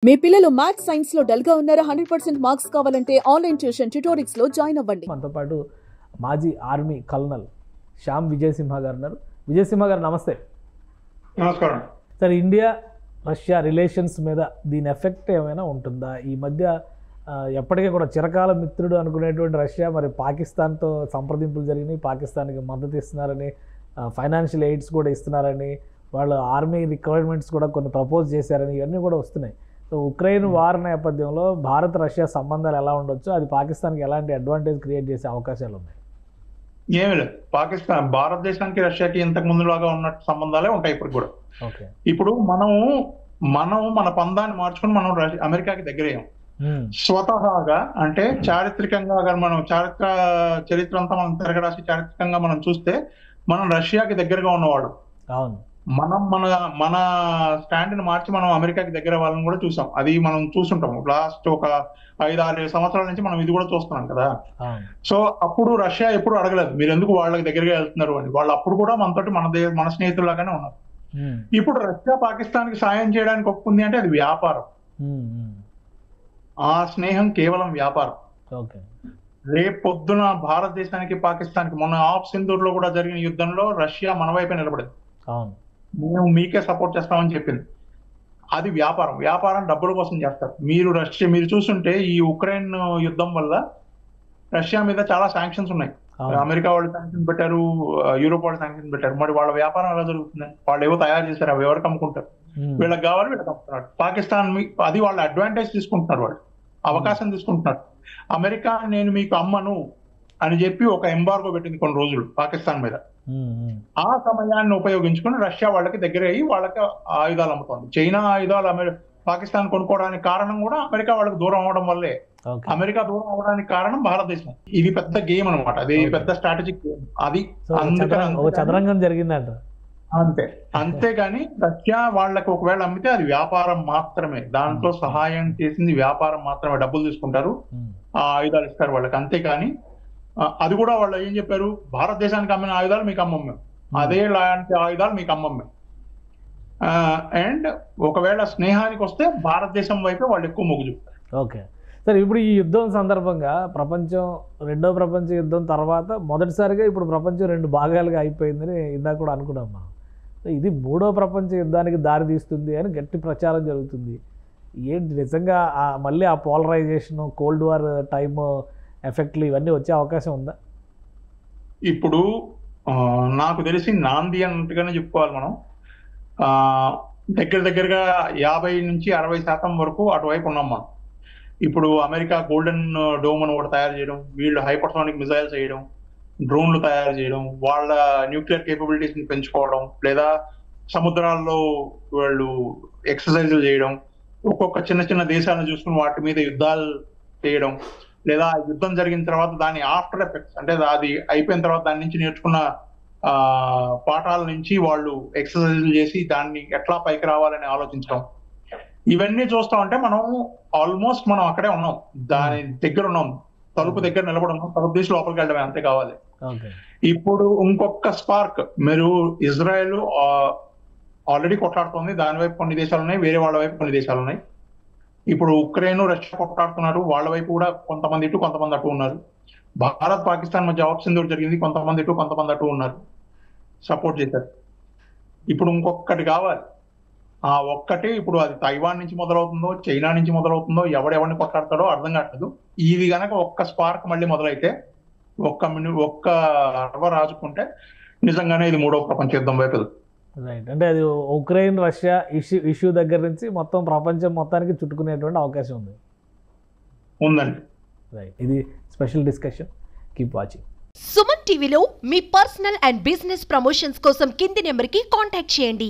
మీ పిల్లలు maths science లో dull గా ఉన్నారా? 100% మార్క్స్ కావాలంటే ఆన్లైన్ ట్యూషన్ ట్యుటోరిక్స్ లో జాయిన్ అవ్వండి. మనతో పాటు మాజీ ఆర్మీ కల్నల్ శ్యామ్ విజయసింహ గారు ఉన్నారు. విజయసింహ గారు నమస్తే. నమస్కారం సార్, ఇండియా రష్యా రిలేషన్స్ మీద దీని ఎఫెక్ట్ ఏమైనా ఉంటుందా? ఈ మధ్య ఎప్పటికీ కూడా చిరకాల మిత్రుడు అనుకునేటువంటి రష్యా మరి పాకిస్తాన్తో సంప్రదింపులు జరిగినాయి, పాకిస్తాన్కి మద్దతు ఇస్తున్నారని, ఫైనాన్షియల్ ఎయిడ్స్ కూడా ఇస్తున్నారని, వాళ్ళ ఆర్మీ రిక్వైర్మెంట్స్ కూడా కొన్ని ప్రపోజ్ చేశారని ఇవన్నీ కూడా వస్తున్నాయి. సో ఉక్రెయిన్ వార్ నేపథ్యంలో భారత్ రష్యా సంబంధాలు ఎలా ఉండొచ్చు, అది పాకిస్తాన్కి ఎలాంటి అడ్వాంటేజ్ క్రియేట్ చేసే అవకాశాలు ఉన్నాయి? ఏమి లేదు, భారతదేశానికి రష్యాకి ఇంతకు ముందులాగా ఉన్న సంబంధాలే ఉంటాయి ఇప్పుడు కూడా. ఇప్పుడు మనం మన పందాన్ని మార్చుకుని మనం అమెరికాకి దగ్గరయ్యాం. స్వతహాగా అంటే చారిత్రకంగా మనం చరిత్ర అంతా మనం తిరగరాసి చారిత్రకంగా మనం చూస్తే మనం రష్యాకి దగ్గరగా ఉన్నవాడు. మనం మన స్టాండ్ ని మార్చి మనం అమెరికాకి దగ్గర వాళ్ళని కూడా చూసాం. అది మనం చూసుంటాం లాస్ట్ ఒక 5-6 సంవత్సరాల నుంచి మనం ఇది కూడా చూస్తున్నాం కదా. సో అప్పుడు రష్యా ఎప్పుడు అడగలేదు మీరు ఎందుకు వాళ్ళకి దగ్గరగా వెళ్తున్నారు అని. వాళ్ళు అప్పుడు కూడా మనతోటి మన స్నేహితుల్లాగానే ఉన్నారు. ఇప్పుడు రష్యా పాకిస్తాన్ కి సాయం చేయడానికి ఒప్పుకుంది అంటే అది వ్యాపారం. ఆ స్నేహం కేవలం వ్యాపారం. రేపు పొద్దున భారతదేశానికి పాకిస్తాన్ కి మొన్న ఆఫ్ సింధూర్ లో కూడా జరిగిన యుద్ధంలో రష్యా మన వైపే నిలబడింది. మేము మీకే సపోర్ట్ చేస్తామని చెప్పింది. అది వ్యాపారం డబ్బుల కోసం చేస్తారు. మీరు చూస్తుంటే ఈ ఉక్రెయిన్ యుద్ధం వల్ల రష్యా మీద చాలా శాంక్షన్స్ ఉన్నాయి. అమెరికా వాళ్ళు శాంక్షన్ పెట్టారు, యూరోప్ వాళ్ళు శాంక్షన్ పెట్టారు. మరి వాళ్ళ వ్యాపారం ఎలా జరుగుతుంది? వాళ్ళు ఏవో తయారు చేశారు, అవి ఎవరికి అమ్ముకుంటారు? వీళ్ళకి కావాలి, వీళ్ళకి అమ్ముతున్నారు. పాకిస్తాన్ అది వాళ్ళ అడ్వాంటేజ్ తీసుకుంటున్నారు, వాళ్ళు అవకాశం తీసుకుంటున్నారు. అమెరికా నేను మీకు అమ్మను అని చెప్పి ఒక ఎంబార్గో పెట్టింది కొన్ని రోజులు పాకిస్తాన్ మీద. ఆ సమయాన్ని ఉపయోగించుకుని రష్యా వాళ్ళకి దగ్గర అయ్యి వాళ్ళకి ఆయుధాలు అమ్ముతోంది. చైనా ఆయుధాలు పాకిస్తాన్ కొనుక్కోవడానికి కారణం కూడా అమెరికా వాళ్ళకి దూరం అవడం వల్లే. అమెరికా దూరం అవడానికి కారణం భారతదేశం. ఇది పెద్ద గేమ్ అనమాట, అది పెద్ద స్ట్రాటజిక్ గేమ్. అది చదరంగం జరిగిందంట అంతే. అంతేగాని రష్యా వాళ్ళకి ఒకవేళ అమ్మితే అది వ్యాపారం మాత్రమే. దాంట్లో సహాయం చేసింది వ్యాపారం మాత్రమే. డబ్బులు తీసుకుంటారు, ఆ ఆయుధాలు ఇస్తారు వాళ్ళకి. అంతేకాని అది కూడా వాళ్ళు ఏం చెప్పారు, భారతదేశానికి అమ్మిన ఆయుధాలు మీకు అమ్మం మేము, అదే లాంటి ఆయుధాలు మీకు అమ్మం మేము. అండ్ ఒకవేళ స్నేహానికి వస్తే భారతదేశం వైపే వాళ్ళు ఎక్కువ మొగ్గు చూపుతారు. ఓకే సార్, ఇప్పుడు ఈ యుద్ధం సందర్భంగా రెండో ప్రపంచ యుద్ధం తర్వాత మొదటిసారిగా ఇప్పుడు ప్రపంచం 2 భాగాలుగా అయిపోయిందని ఇందాక కూడా అనుకున్నాం మనం. ఇది 3వ ప్రపంచ యుద్ధానికి దారి తీస్తుంది అని గట్టి ప్రచారం జరుగుతుంది. ఏంటి నిజంగా మళ్ళీ ఆ పోలరైజేషన్, కోల్డ్ వార్ టైమ్ ఎఫెక్ట్లు ఇవన్నీ వచ్చే అవకాశం ఉందా? ఇప్పుడు నాకు తెలిసి నాంది అన్నట్టుగానే చెప్పుకోవాలి మనం. దగ్గరగా 50-60% వరకు అటువైపు ఉన్నాం మనం. ఇప్పుడు అమెరికా గోల్డెన్ డోమ్ అని ఒకటి తయారు చేయడం, వీళ్ళు హైపర్సోనిక్ మిసైల్స్ చేయడం, డ్రోన్లు తయారు చేయడం, వాళ్ళ న్యూక్లియర్ కేపబిలిటీస్ ని పెంచుకోవడం, లేదా సముద్రాల్లో వాళ్ళు ఎక్సర్సైజులు చేయడం, ఒక్కొక్క చిన్న దేశాలను చూసుకుని వాటి మీద యుద్ధాలు చేయడం, లేదా యుద్ధం జరిగిన తర్వాత దాని ఆఫ్టర్ ఎఫెక్ట్స్ అంటే అది అయిపోయిన తర్వాత దాని నుంచి నేర్చుకున్న పాఠాల నుంచి వాళ్ళు ఎక్సర్సైజులు చేసి దాన్ని ఎట్లా పైకి రావాలని ఆలోచించడం, ఇవన్నీ చూస్తా ఉంటే మనం ఆల్మోస్ట్ మనం అక్కడే ఉన్నాం, దాని దగ్గర ఉన్నాం, తలుపు దగ్గర నిలబడి ఉన్నాం. తలుపు తీసి లోపలికి వెళ్ళడమే, అంతే కావాలి. ఇప్పుడు ఇంకొక స్పార్క్, మీరు ఇజ్రాయెల్ ఆల్రెడీ కొట్లాడుతోంది, దాని వైపు కొన్ని దేశాలు ఉన్నాయి, వేరే వాళ్ళ వైపు కొన్ని దేశాలు ఉన్నాయి. ఇప్పుడు ఉక్రెయిన్ రష్యా కొట్లాడుతున్నారు, వాళ్ళ వైపు కూడా కొంతమంది ఇటు కొంతమంది అటు ఉన్నారు. భారత్ పాకిస్తాన్ మధ్య ఆఫ్ సింధూర్ జరిగింది, కొంతమంది ఇటు కొంతమంది అటు ఉన్నారు, సపోర్ట్ చేశారు. ఇప్పుడు ఇంకొకటి కావాలి. ఆ ఒక్కటి ఇప్పుడు అది తైవాన్ నుంచి మొదలవుతుందో, చైనా నుంచి మొదలవుతుందో, ఎవడెవరిని కొట్లాడతాడో అర్థం కావట్లేదు. ఇది గనక ఒక్క స్పార్క్ మళ్ళీ మొదలైతే, ఒక్క రవ రాజుకుంటే నిజంగానే ఇది 3వ ప్రపంచ యుద్ధం వైపు. రైట్, అంటే అది ఉక్రెయిన్ రష్యా ఇష్యూ దగ్గర నుంచి మొత్తం ప్రపంచం మొత్తానికి చుట్టుకునేటువంటి అవకాశం ఉందండి. రైట్, ఇది special discussion. Keep watching. Suman టీవీలో మీ పర్సనల్ అండ్ బిజినెస్ ప్రమోషన్స్ కోసం కింది నెంబర్కి కాంటాక్ట్ చేయండి.